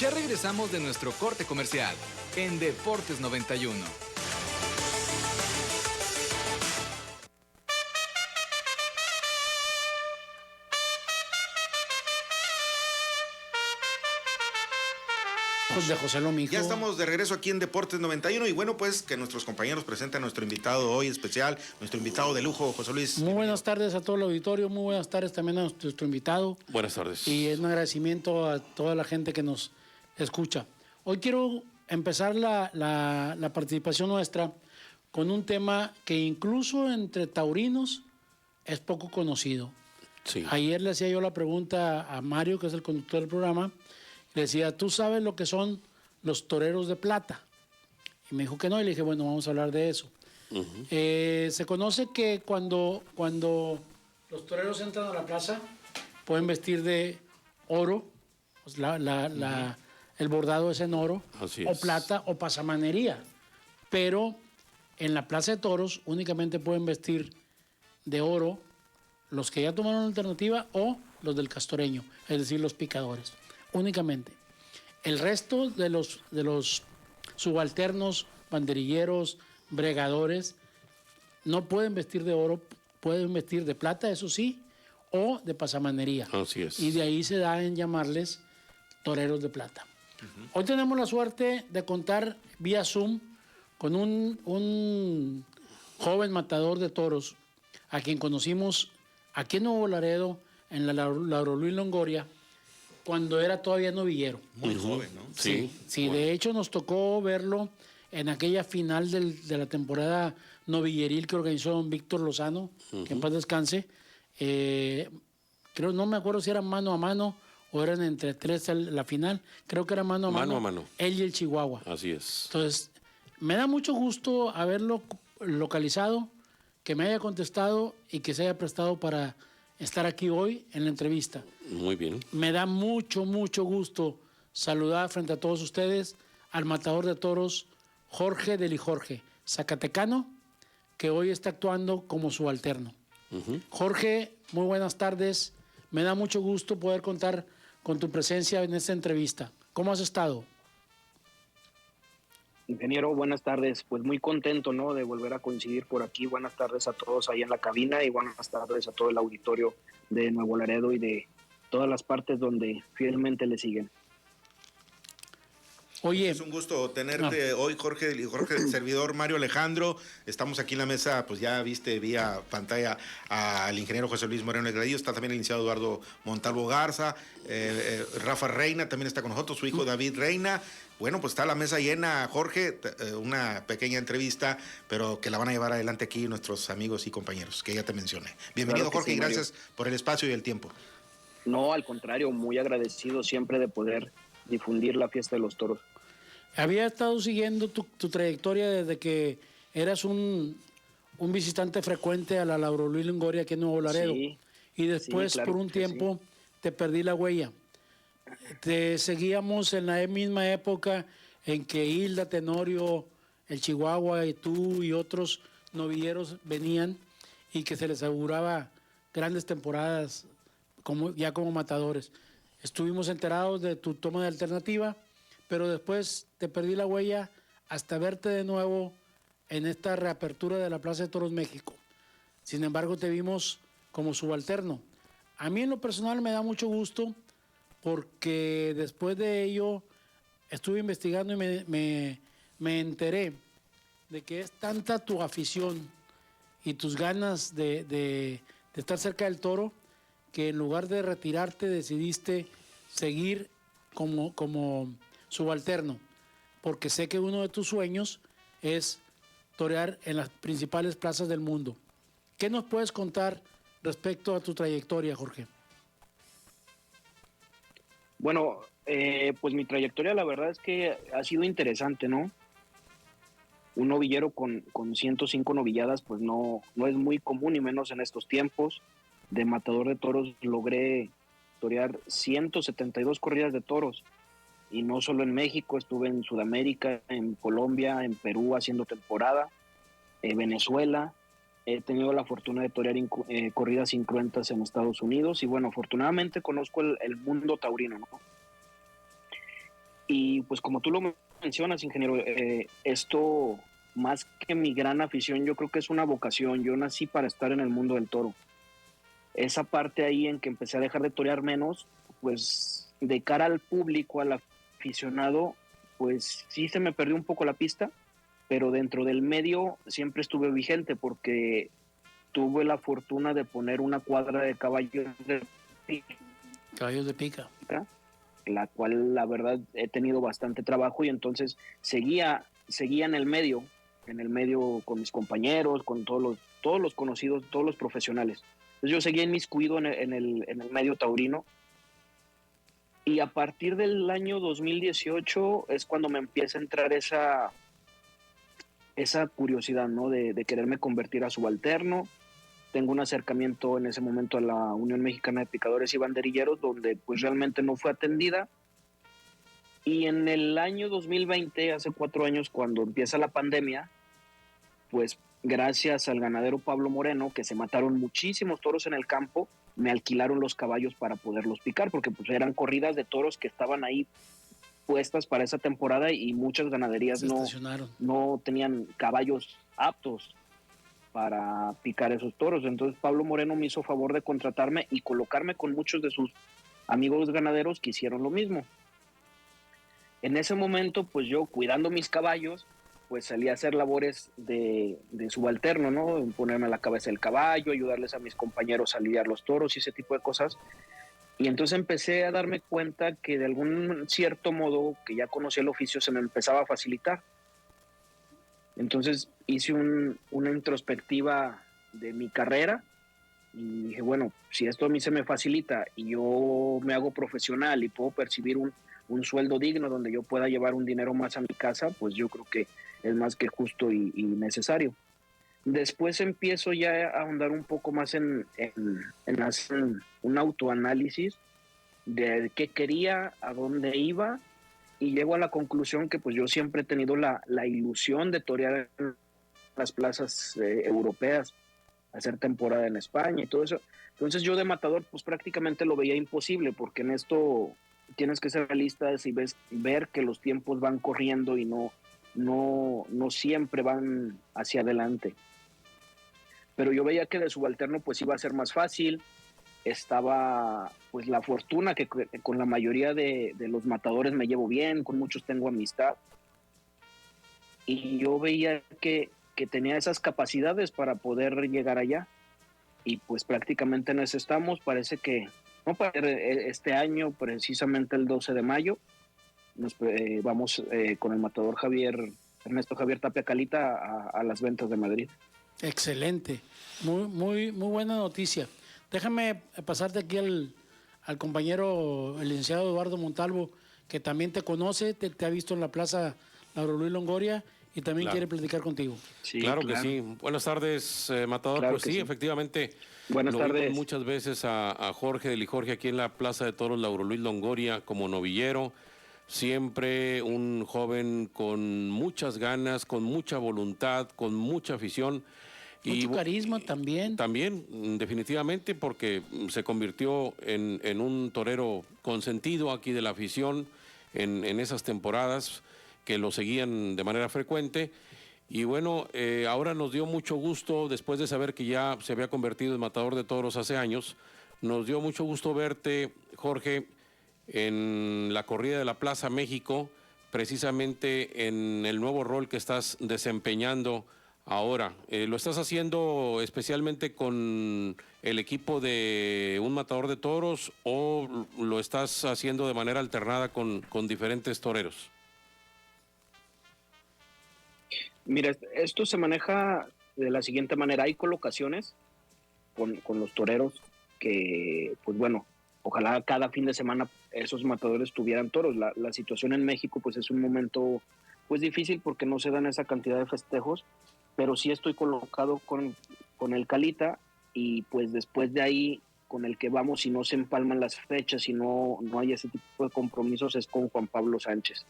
Ya regresamos de nuestro corte comercial en Deportes 91. De José Lomijo. Ya estamos de regreso aquí en Deportes 91 y bueno, pues que nuestros compañeros presenten a nuestro invitado hoy especial, nuestro invitado de lujo, José Luis. Muy buenas tardes a todo el auditorio, muy buenas tardes también a nuestro invitado. Buenas tardes. Y es un agradecimiento a toda la gente que nos escucha. Hoy quiero empezar la participación nuestra con un tema que incluso entre taurinos es poco conocido. Sí. Ayer le hacía yo la pregunta a Mario, que es el conductor del programa. Le decía, ¿tú sabes lo que son los toreros de plata? Y me dijo que no, y le dije, bueno, vamos a hablar de eso. Se conoce que cuando los toreros entran a la plaza, pueden vestir de oro, pues el bordado es en oro, o plata, o pasamanería. Pero en la plaza de toros únicamente pueden vestir de oro los que ya tomaron la alternativa o los del castoreño, es decir, los picadores. Únicamente. El resto de los subalternos, banderilleros, bregadores, no pueden vestir de oro, pueden vestir de plata, eso sí, o de pasamanería. Así es. Y de ahí se da en llamarles toreros de plata. Hoy tenemos la suerte de contar vía Zoom con un joven matador de toros, a quien conocimos aquí en Nuevo Laredo, en la Lauro Luis Longoria, cuando era todavía novillero. Muy joven, ¿no? Sí, bueno. De hecho nos tocó verlo en aquella final de la temporada novilleril que organizó don Víctor Lozano, que en paz descanse. Creo, no me acuerdo si era mano a mano o eran entre tres la final. Creo que era mano a mano. Mano a mano. Él y el Chihuahua. Así es. Entonces, me da mucho gusto haberlo localizado, que me haya contestado y que se haya prestado para estar aquí hoy en la entrevista. Muy bien. Me da mucho gusto saludar frente a todos ustedes al matador de toros Jorge de Lijorge, zacatecano, que hoy está actuando como subalterno. Jorge, muy buenas tardes. Me da mucho gusto poder contar con tu presencia en esta entrevista. ¿Cómo has estado? Ingeniero, buenas tardes. Pues muy contento, ¿no?, de volver a coincidir por aquí. Buenas tardes a todos ahí en la cabina y buenas tardes a todo el auditorio de Nuevo Laredo y de todas las partes donde fielmente le siguen. Oye, es un gusto tenerte hoy, Jorge, el servidor Mario Alejandro. Estamos aquí en la mesa, pues ya viste vía pantalla al ingeniero José Luis Moreno Negradillo, está también el licenciado Eduardo Montalvo Garza, Rafa Reina también está con nosotros, su hijo David Reina. Bueno, pues está la mesa llena, Jorge, una pequeña entrevista, pero que la van a llevar adelante aquí nuestros amigos y compañeros, que ya te mencioné. Bienvenido, claro, Jorge, sí, y gracias por el espacio y el tiempo. No, al contrario, muy agradecido siempre de poder difundir la fiesta de los toros. Había estado siguiendo tu trayectoria desde que eras un visitante frecuente a la Lauro Luis Longoria aquí en Nuevo Laredo. Sí, y después, sí, claro, por un tiempo, sí, te perdí la huella. Te seguíamos en la misma época en que Hilda, Tenorio, el Chihuahua y tú y otros novilleros venían y que se les auguraba grandes temporadas ya como matadores. Estuvimos enterados de tu toma de alternativa, pero después te perdí la huella hasta verte de nuevo en esta reapertura de la Plaza de Toros México. Sin embargo, te vimos como subalterno. A mí en lo personal me da mucho gusto porque después de ello estuve investigando y me enteré de que es tanta tu afición y tus ganas de estar cerca del toro que en lugar de retirarte decidiste seguir como subalterno, porque sé que uno de tus sueños es torear en las principales plazas del mundo. ¿Qué nos puedes contar respecto a tu trayectoria, Jorge? Bueno, pues mi trayectoria la verdad es que ha sido interesante, ¿no? Un novillero con 105 novilladas pues no es muy común y menos en estos tiempos. De matador de toros logré torear 172 corridas de toros. Y no solo en México, estuve en Sudamérica, en Colombia, en Perú haciendo temporada, en Venezuela. He tenido la fortuna de torear corridas incruentas en Estados Unidos y bueno, afortunadamente conozco el mundo taurino, ¿no? Y pues como tú lo mencionas, ingeniero, esto más que mi gran afición, yo creo que es una vocación. Yo nací para estar en el mundo del toro. Esa parte ahí en que empecé a dejar de torear menos, pues de cara al público, al aficionado, pues sí se me perdió un poco la pista, pero dentro del medio siempre estuve vigente porque tuve la fortuna de poner una cuadra de caballos de pica, la cual la verdad he tenido bastante trabajo y entonces seguía en el medio con mis compañeros, con todos los conocidos, todos los profesionales. Entonces yo seguía inmiscuido en el medio taurino y a partir del año 2018 es cuando me empieza a entrar esa curiosidad, ¿no? De quererme convertir a subalterno. Tengo un acercamiento en ese momento a la Unión Mexicana de Picadores y Banderilleros, donde pues realmente no fue atendida. Y en el año 2020, hace 4 años, cuando empieza la pandemia, pues gracias al ganadero Pablo Moreno, que se mataron muchísimos toros en el campo, me alquilaron los caballos para poderlos picar, porque pues eran corridas de toros que estaban ahí puestas para esa temporada y muchas ganaderías no tenían caballos aptos para picar esos toros. Entonces Pablo Moreno me hizo favor de contratarme y colocarme con muchos de sus amigos ganaderos que hicieron lo mismo. En ese momento, pues yo cuidando mis caballos, pues salí a hacer labores de subalterno, ¿no? Ponerme a la cabeza del caballo, ayudarles a mis compañeros a lidiar los toros y ese tipo de cosas. Y entonces empecé a darme cuenta que de algún cierto modo, que ya conocía el oficio, se me empezaba a facilitar. Entonces hice una introspectiva de mi carrera y dije, bueno, si esto a mí se me facilita y yo me hago profesional y puedo percibir un sueldo digno donde yo pueda llevar un dinero más a mi casa, pues yo creo que es más que justo y necesario. Después empiezo ya a ahondar un poco más en hacer un autoanálisis de qué quería, a dónde iba, y llego a la conclusión que pues yo siempre he tenido la ilusión de torear en las plazas europeas, hacer temporada en España y todo eso. Entonces yo de matador pues prácticamente lo veía imposible, porque en esto tienes que ser realistas y ver que los tiempos van corriendo y no siempre van hacia adelante. Pero yo veía que de subalterno pues iba a ser más fácil. Estaba pues la fortuna que con la mayoría de los matadores me llevo bien, con muchos tengo amistad. Y yo veía que tenía esas capacidades para poder llegar allá. Y pues prácticamente en eso estamos. Parece que no para este año, precisamente el 12 de mayo, nos vamos con el matador Ernesto Javier Tapia Calita a las ventas de Madrid. Excelente, muy buena noticia. Déjame pasarte aquí al compañero, el licenciado Eduardo Montalvo, que también te conoce, te ha visto en la Plaza Lauro Luis Longoria y también quiere platicar contigo. Sí, claro que sí. Buenas tardes, Matador. Claro pues sí, efectivamente. Buenas tardes. Vimos muchas veces a Jorge de Lijorge aquí en la Plaza de Toros Lauro Luis Longoria como novillero. Siempre un joven con muchas ganas, con mucha voluntad, con mucha afición. Mucho carisma también. También, definitivamente, porque se convirtió en un torero consentido aquí de la afición en esas temporadas que lo seguían de manera frecuente. Y bueno, ahora nos dio mucho gusto, después de saber que ya se había convertido en matador de toros hace años, nos dio mucho gusto verte, Jorge, en la corrida de la Plaza México, precisamente en el nuevo rol que estás desempeñando ahora. ¿Lo estás haciendo especialmente con el equipo de un matador de toros o lo estás haciendo de manera alternada con diferentes toreros? Mira, esto se maneja de la siguiente manera. Hay colocaciones con los toreros que, pues bueno, ojalá cada fin de semana esos matadores tuvieran toros. La situación en México pues es un momento pues difícil porque no se dan esa cantidad de festejos, pero sí estoy colocado con el Calita y pues después de ahí con el que vamos, si no se empalman las fechas, si no hay ese tipo de compromisos, es con Juan Pablo Sánchez.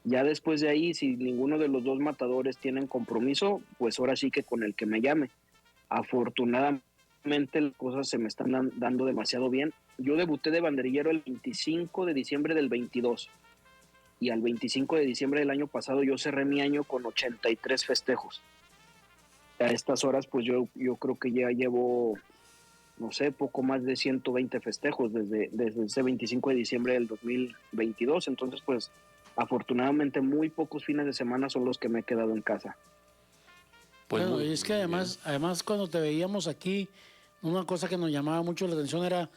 Ya después de ahí, si ninguno de los dos matadores tienen compromiso, pues ahora sí que con el que me llame. Afortunadamente las cosas se me están dando demasiado bien. Yo debuté de banderillero el 25 de diciembre del 22 y al 25 de diciembre del año pasado yo cerré mi año con 83 festejos. A estas horas pues yo creo que ya llevo, no sé, poco más de 120 festejos desde ese 25 de diciembre del 2022. Entonces pues afortunadamente muy pocos fines de semana son los que me he quedado en casa. Pues bueno, y es que además cuando te veíamos aquí, una cosa que nos llamaba mucho la atención era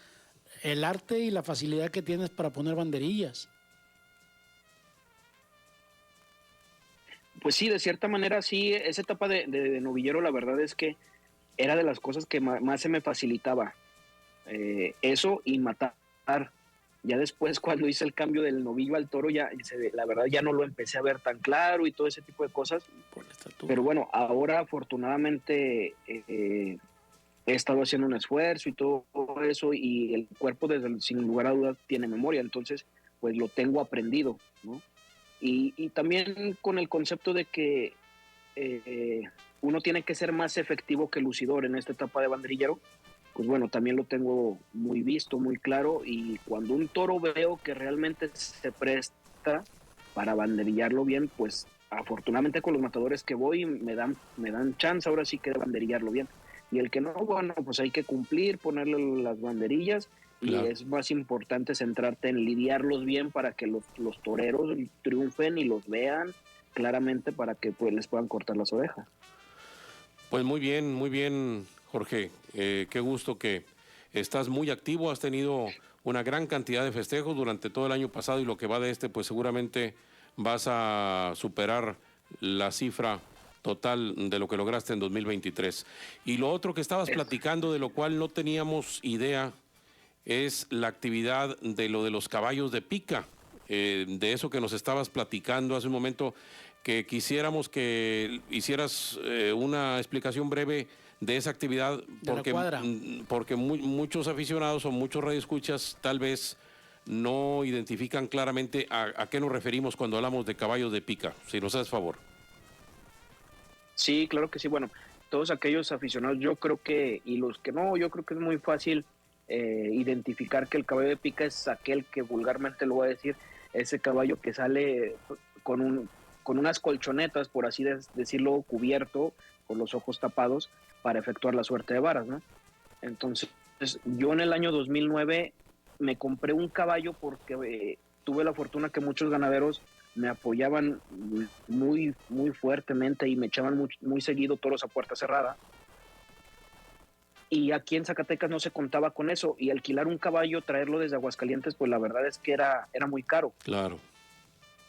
el arte y la facilidad que tienes para poner banderillas. Pues sí, de cierta manera sí, esa etapa de novillero la verdad es que era de las cosas que más se me facilitaba. Eso y matar. Ya después cuando hice el cambio del novillo al toro, la verdad ya no lo empecé a ver tan claro y todo ese tipo de cosas. Pero bueno, ahora afortunadamente he estado haciendo un esfuerzo y todo eso, y el cuerpo sin lugar a dudas tiene memoria, entonces pues lo tengo aprendido, ¿no? Y también con el concepto de que uno tiene que ser más efectivo que lucidor en esta etapa de banderillero, pues bueno, también lo tengo muy visto, muy claro, y cuando un toro veo que realmente se presta para banderillarlo bien, pues afortunadamente con los matadores que voy me dan chance ahora sí que de banderillarlo bien. Y el que no, bueno, pues hay que cumplir, ponerle las banderillas, claro. Y es más importante centrarte en lidiarlos bien para que los toreros triunfen y los vean claramente para que pues les puedan cortar las orejas. Pues muy bien, Jorge. Qué gusto que estás muy activo, has tenido una gran cantidad de festejos durante todo el año pasado y lo que va de este, pues seguramente vas a superar la cifra total de lo que lograste en 2023. Y lo otro que estabas platicando, de lo cual no teníamos idea, es la actividad de lo de los caballos de pica. De eso que nos estabas platicando hace un momento, que quisiéramos que hicieras una explicación breve de esa actividad, porque muchos aficionados o muchos radioescuchas tal vez no identifican claramente a qué nos referimos cuando hablamos de caballos de pica. Si nos haces favor. Sí, claro que sí. Bueno, todos aquellos aficionados, yo creo que, y los que no, yo creo que es muy fácil identificar que el caballo de pica es aquel que vulgarmente lo voy a decir, ese caballo que sale con unas colchonetas, por así decirlo, cubierto, con los ojos tapados, para efectuar la suerte de varas, ¿no? Entonces, yo en el año 2009 me compré un caballo porque tuve la fortuna que muchos ganaderos me apoyaban muy, muy fuertemente y me echaban muy seguido toros a puerta cerrada. Y aquí en Zacatecas no se contaba con eso, y alquilar un caballo, traerlo desde Aguascalientes, pues la verdad es que era muy caro. Claro.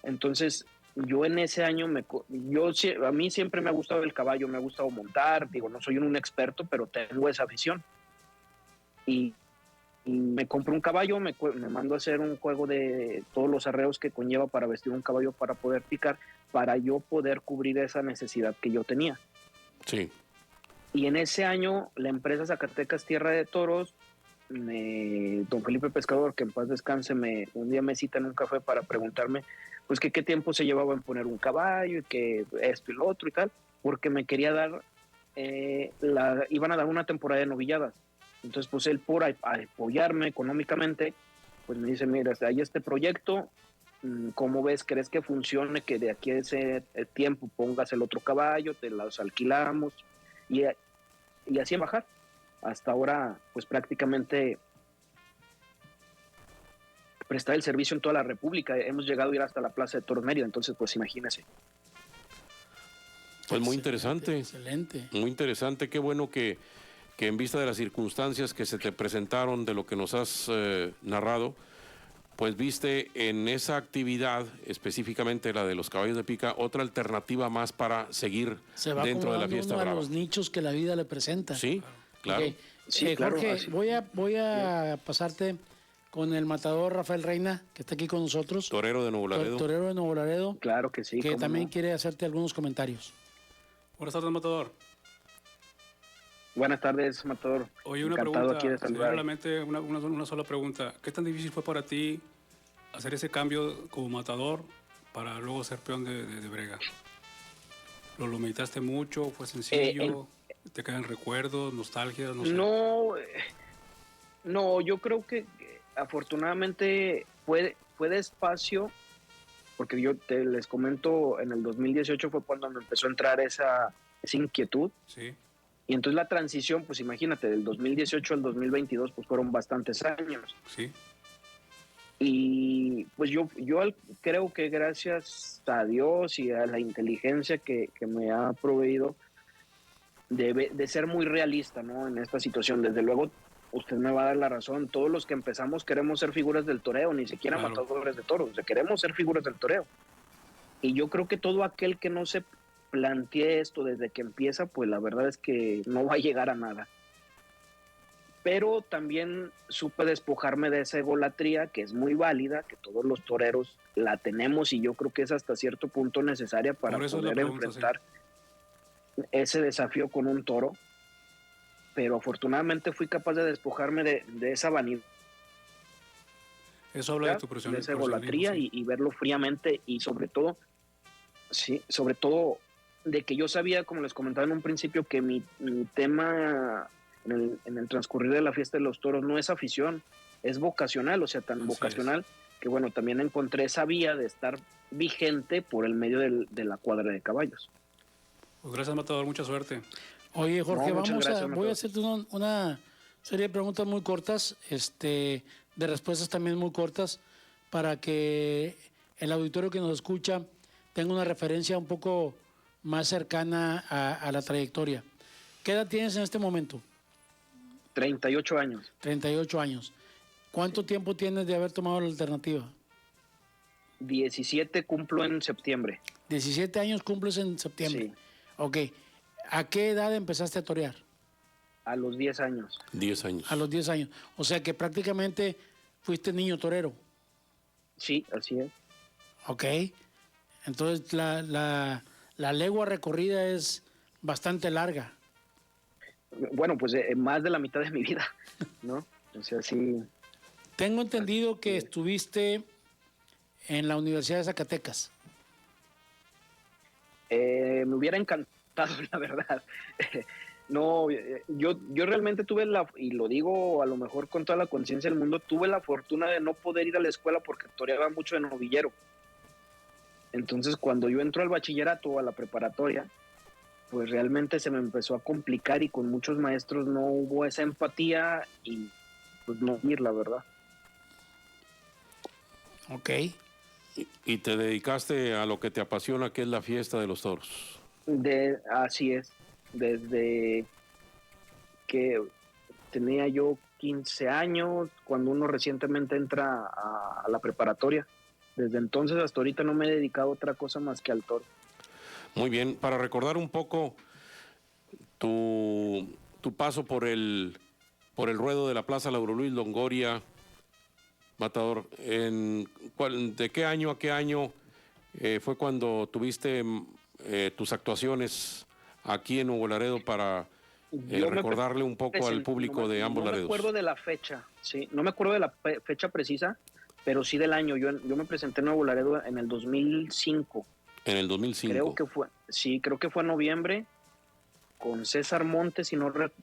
Entonces, yo en ese año, a mí siempre me ha gustado el caballo, me ha gustado montar, digo, no soy un experto, pero tengo esa afición. Y me compro un caballo, me mando a hacer un juego de todos los arreos que conlleva para vestir un caballo para poder picar, para yo poder cubrir esa necesidad que yo tenía. Sí. Y en ese año, la empresa Zacatecas Tierra de Toros, don Felipe Pescador, que en paz descanse, un día me cita en un café para preguntarme pues que qué tiempo se llevaba en poner un caballo y que esto y lo otro y tal, porque me quería dar, iban a dar una temporada de novilladas. Entonces, pues él, por apoyarme económicamente, pues me dice, mira, hay este proyecto, ¿cómo ves? ¿Crees que funcione? Que de aquí a ese tiempo pongas el otro caballo, te los alquilamos, y así en bajar. Hasta ahora, pues prácticamente prestar el servicio en toda la República. Hemos llegado a ir hasta la Plaza de Toros Mérida, entonces pues imagínese. Pues muy interesante. Excelente. Muy interesante, qué bueno que en vista de las circunstancias que se te presentaron, de lo que nos has narrado, pues viste en esa actividad, específicamente la de los caballos de pica, otra alternativa más para seguir dentro de la fiesta brava. A los nichos que la vida le presenta. Sí, claro. Okay. Sí, claro, Jorge, voy a pasarte con el matador Rafael Reina, que está aquí con nosotros. Torero de Nuevo Laredo. Torero de Nuevo Laredo. Claro que sí. Que también quiere hacerte algunos comentarios. Buenas tardes, matador. Buenas tardes, matador. Oye, una Encantado pregunta, aquí de saludar. solamente una sola pregunta. ¿Qué tan difícil fue para ti hacer ese cambio como matador para luego ser peón de brega? ¿Lo meditaste mucho? ¿Fue sencillo? ¿Te quedan recuerdos, nostalgias? No sé. No, yo creo que afortunadamente fue despacio, porque les comento, en el 2018 fue cuando me empezó a entrar esa inquietud. Sí. Y entonces la transición, pues imagínate, del 2018 al 2022, pues fueron bastantes años. Sí. Y pues yo creo que gracias a Dios y a la inteligencia que me ha proveído, de ser muy realista, ¿no? En esta situación. Desde luego, usted me va a dar la razón. Todos los que empezamos queremos ser figuras del toreo, ni siquiera matadores de toros. O sea, queremos ser figuras del toreo. Y yo creo que todo aquel que no se plantee esto desde que empieza, pues la verdad es que no va a llegar a nada. Pero también supe despojarme de esa egolatría, que es muy válida, que todos los toreros la tenemos, y yo creo que es hasta cierto punto necesaria para poder enfrentar ese desafío con un toro. Pero afortunadamente fui capaz de despojarme de esa vanidad. Eso habla de tu de esa egolatría, sí. y verlo fríamente, y sobre todo de que yo sabía, como les comentaba en un principio, que mi tema en el transcurrir de la fiesta de los toros no es afición, es vocacional, o sea, tan vocacional que bueno, también encontré esa vía de estar vigente por el medio de la cuadra de caballos. Pues gracias, Matador, mucha suerte. Oye, Jorge, gracias, voy a hacerte una serie de preguntas muy cortas, de respuestas también muy cortas, para que el auditorio que nos escucha tenga una referencia un poco más cercana a la trayectoria. ¿Qué edad tienes en este momento? 38 años. 38 años. ¿Cuánto tiempo tienes de haber tomado la alternativa? 17 cumplo en septiembre. 17 años cumples en septiembre. Sí. Ok. ¿A qué edad empezaste a torear? A los 10 años. 10 años. A los 10 años. O sea que prácticamente fuiste niño torero. Sí, así es. Ok. Entonces la legua recorrida es bastante larga. Bueno, pues más de la mitad de mi vida, ¿no? O sea, sí. Tengo entendido que estuviste en la Universidad de Zacatecas. Me hubiera encantado, la verdad. No, yo realmente tuve y lo digo a lo mejor con toda la conciencia del mundo, tuve la fortuna de no poder ir a la escuela porque toreaba mucho de novillero. Entonces, cuando yo entro al bachillerato o a la preparatoria, pues realmente se me empezó a complicar, y con muchos maestros no hubo esa empatía y pues no ir, la verdad. Ok. Y te dedicaste a lo que te apasiona, que es la fiesta de los toros. Así es. Desde que tenía yo 15 años, cuando uno recientemente entra a la preparatoria. Desde entonces hasta ahorita no me he dedicado a otra cosa más que al toro. Muy bien, para recordar un poco tu paso por el ruedo de la Plaza Lauro Luis Longoria, Matador, ¿de qué año a qué año fue cuando tuviste tus actuaciones aquí en Nuevo Laredo para recordarle un poco al público de ambos Laredos? No me acuerdo de la fecha, sí, no me acuerdo de la fecha precisa, pero sí del año. Yo me presenté en Nuevo Laredo en el 2005. En el 2005. Creo que fue en noviembre, con César Montes,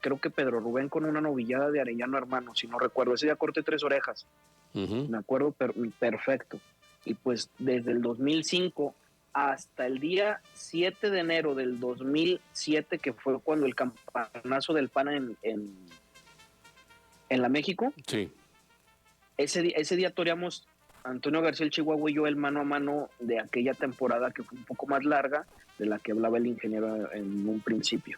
creo que Pedro Rubén con una novillada de Arellano Hermano, si no recuerdo. Ese día corté 3 orejas. Me acuerdo perfecto. Y pues desde el 2005 hasta el día 7 de enero del 2007, que fue cuando el campanazo del PANA en la México. Sí. Ese día toreamos Antonio García el Chihuahua y yo el mano a mano de aquella temporada, que fue un poco más larga de la que hablaba el ingeniero en un principio.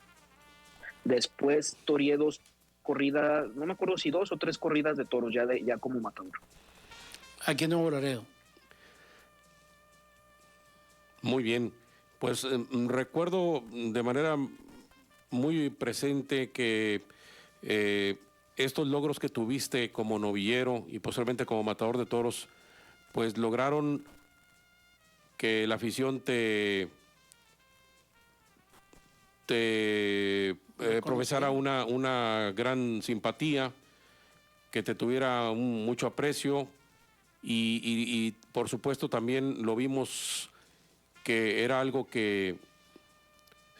Después toreé 2 corridas, no me acuerdo si 2 o 3 corridas de toros ya como matador. Aquí en Nuevo Laredo. Muy bien. Pues recuerdo de manera muy presente que estos logros que tuviste como novillero y posiblemente como matador de toros, pues lograron que la afición te profesara una gran simpatía, que te tuviera mucho aprecio y por supuesto también lo vimos que era algo que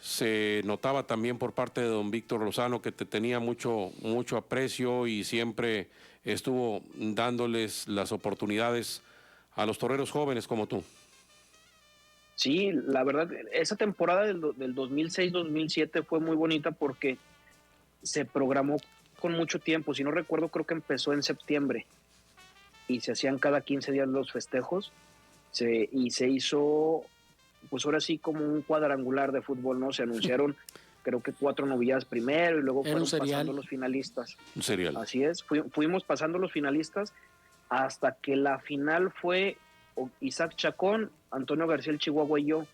se notaba también por parte de don Víctor Lozano, que te tenía mucho aprecio y siempre estuvo dándoles las oportunidades a los toreros jóvenes como tú. Sí, la verdad, esa temporada del 2006-2007 fue muy bonita porque se programó con mucho tiempo. Si no recuerdo, creo que empezó en septiembre y se hacían cada 15 días los festejos. Y se hizo, pues ahora sí, como un cuadrangular de fútbol, ¿no? Se anunciaron, creo que 4 novilladas primero y luego fueron pasando los finalistas. Un serial. Así es, fuimos pasando los finalistas hasta que la final fue Isaac Chacón, Antonio García el Chihuahua y yo.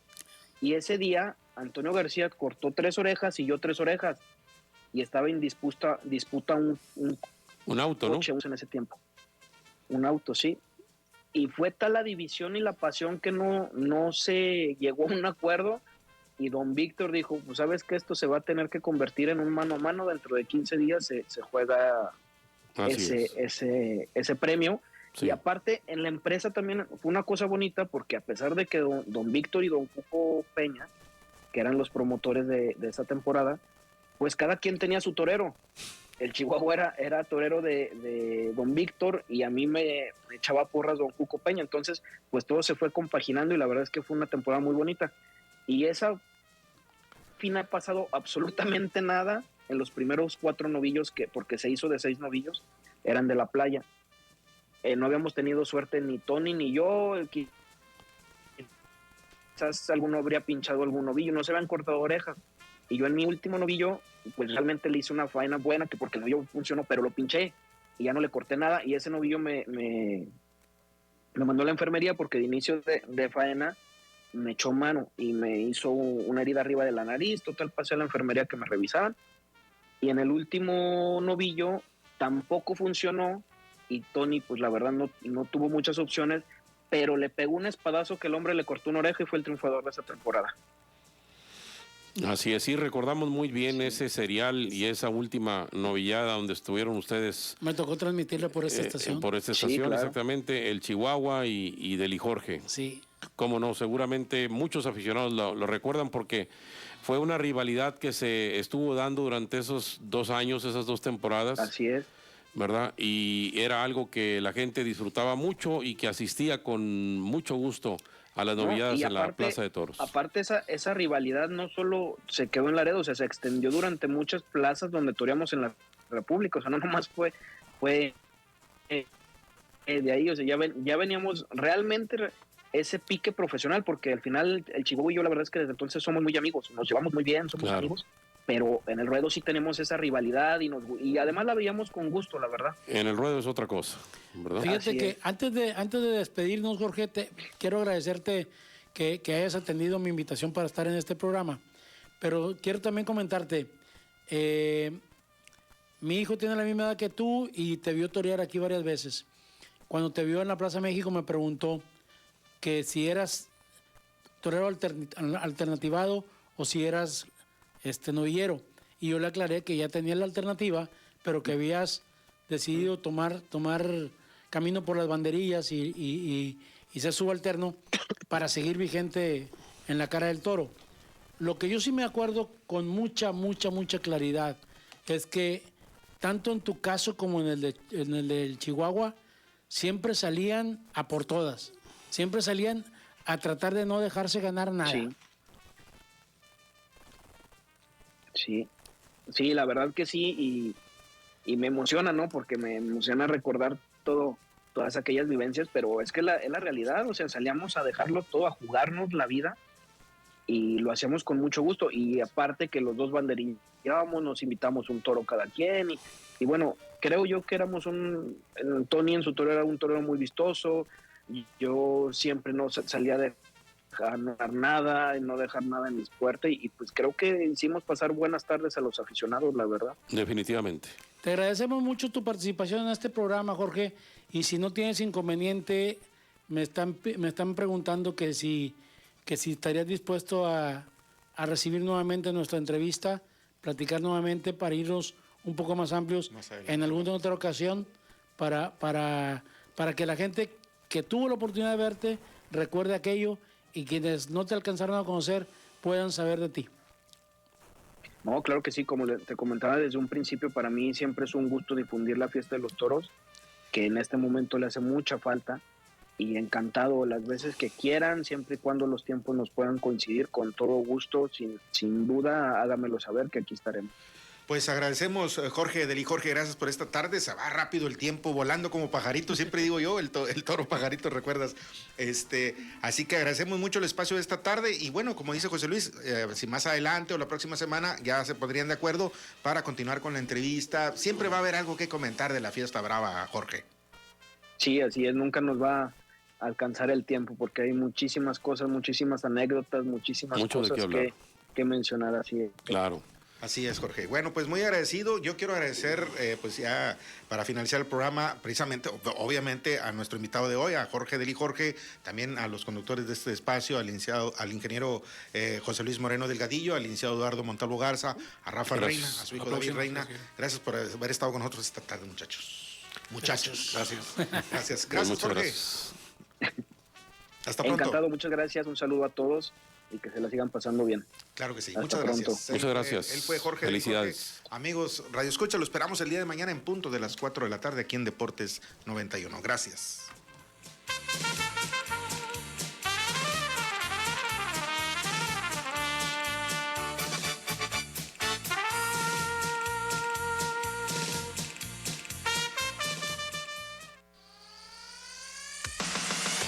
Y ese día Antonio García cortó 3 orejas y yo 3 orejas. Y estaba en disputa un auto, coche, ¿no? En ese tiempo. Un auto, sí. Y fue tal la división y la pasión que no se llegó a un acuerdo. Y don Víctor dijo, pues sabes que esto se va a tener que convertir en un mano a mano. Dentro de 15 días se juega ese premio. Sí. Y aparte, en la empresa también fue una cosa bonita porque a pesar de que don Víctor y don Cuco Peña, que eran los promotores de esta temporada, pues cada quien tenía su torero. El Chihuahua era torero de don Víctor y a mí me echaba porras don Cuco Peña. Entonces, pues todo se fue compaginando y la verdad es que fue una temporada muy bonita. Y esa fin ha pasado absolutamente nada en los primeros 4 novillos, porque se hizo de 6 novillos, eran de la playa. No habíamos tenido suerte ni Tony ni yo. Quizás alguno habría pinchado algún novillo, no se habían cortado orejas. Y yo en mi último novillo, pues realmente le hice una faena buena, que porque el novillo funcionó, pero lo pinché y ya no le corté nada. Y ese novillo me mandó a la enfermería porque de inicio de faena me echó mano y me hizo una herida arriba de la nariz. Total, pasé a la enfermería que me revisaran. Y en el último novillo tampoco funcionó. Y Tony, pues la verdad no tuvo muchas opciones, pero le pegó un espadazo que el hombre le cortó una oreja y fue el triunfador de esa temporada. Así es, sí, recordamos muy bien ese serial y esa última novillada donde estuvieron ustedes. Me tocó transmitirla por esta estación. Por esta estación, sí, claro. Exactamente, el Chihuahua y Deli Jorge. Sí. Cómo no, seguramente muchos aficionados lo recuerdan porque fue una rivalidad que se estuvo dando durante esos 2 años, esas 2 temporadas. Así es. ¿Verdad? Y era algo que la gente disfrutaba mucho y que asistía con mucho gusto a las novilladas en la Plaza de Toros. Aparte, esa rivalidad no solo se quedó en Laredo, o sea, se extendió durante muchas plazas donde toreamos en la República, o sea, no nomás fue de ahí, o sea, ya veníamos realmente ese pique profesional, porque al final el Chihuahua y yo la verdad es que desde entonces somos muy amigos, nos llevamos muy bien, somos amigos. Pero en el ruedo sí tenemos esa rivalidad y además la veíamos con gusto, la verdad. En el ruedo es otra cosa, ¿verdad? Fíjate que antes de despedirnos, Jorge, quiero agradecerte que hayas atendido mi invitación para estar en este programa. Pero quiero también comentarte, mi hijo tiene la misma edad que tú y te vio torear aquí varias veces. Cuando te vio en la Plaza México me preguntó que si eras torero alternativado o si eras novillero, y yo le aclaré que ya tenía la alternativa, pero que habías decidido tomar camino por las banderillas y ser subalterno para seguir vigente en la cara del toro. Lo que yo sí me acuerdo con mucha claridad es que tanto en tu caso como en el del Chihuahua siempre salían a por todas, siempre salían a tratar de no dejarse ganar nada. Sí, la verdad que sí, y me emociona, ¿no? Porque me emociona recordar todas aquellas vivencias, pero es que es la realidad, o sea, salíamos a dejarlo todo, a jugarnos la vida, y lo hacíamos con mucho gusto, y aparte que los dos banderillábamos, nos invitamos un toro cada quien, y bueno, creo yo que éramos Tony en su toro era un torero muy vistoso, yo siempre no salía de no dejar nada, no dejar nada en mis puertas y pues creo que hicimos pasar buenas tardes a los aficionados, la verdad. Definitivamente. Te agradecemos mucho tu participación en este programa, Jorge, y si no tienes inconveniente, me están preguntando que si estarías dispuesto a recibir nuevamente nuestra entrevista, platicar nuevamente para irnos un poco más amplios en alguna otra ocasión para que la gente que tuvo la oportunidad de verte recuerde aquello y quienes no te alcanzaron a conocer puedan saber de ti. No, claro que sí, como te comentaba desde un principio, para mí siempre es un gusto difundir la fiesta de los toros, que en este momento le hace mucha falta, y encantado las veces que quieran, siempre y cuando los tiempos nos puedan coincidir, con todo gusto, sin duda, hágamelo saber que aquí estaremos. Pues agradecemos, Jorge Deli. Jorge, gracias por esta tarde. Se va rápido el tiempo, volando como pajarito, siempre digo yo, el toro pajarito, ¿recuerdas? Así que agradecemos mucho el espacio de esta tarde y bueno, como dice José Luis, si más adelante o la próxima semana ya se pondrían de acuerdo para continuar con la entrevista. Siempre va a haber algo que comentar de la Fiesta Brava, Jorge. Sí, así es, nunca nos va a alcanzar el tiempo porque hay muchísimas cosas, muchísimas anécdotas, muchísimas cosas que mencionar, así es. Claro. Así es, Jorge. Bueno, pues muy agradecido. Yo quiero agradecer, pues ya para finalizar el programa, precisamente, obviamente, a nuestro invitado de hoy, a Jorge Deli. Jorge, también a los conductores de este espacio, al ingeniero José Luis Moreno Delgadillo, al licenciado Eduardo Montalvo Garza, a Rafa Reina, a su hijo David Reina. Gracias por haber estado con nosotros esta tarde, muchachos. Gracias. Gracias, Jorge. Gracias. Hasta pronto. Encantado, muchas gracias. Un saludo a todos y que se la sigan pasando bien. Claro que sí. Hasta Muchas pronto. gracias. Muchas gracias. Él fue Jorge. Felicidades. Jorge. Amigos, Radio Escucha, lo esperamos el día de mañana en punto de las 4 de la tarde aquí en Deportes 91. Gracias.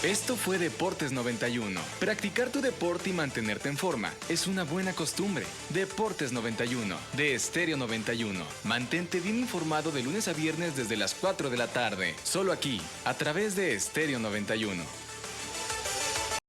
Esto fue Deportes 91. Practicar tu deporte y mantenerte en forma es una buena costumbre. Deportes 91, de Estéreo 91. Mantente bien informado de lunes a viernes desde las 4 de la tarde. Solo aquí, a través de Estéreo 91.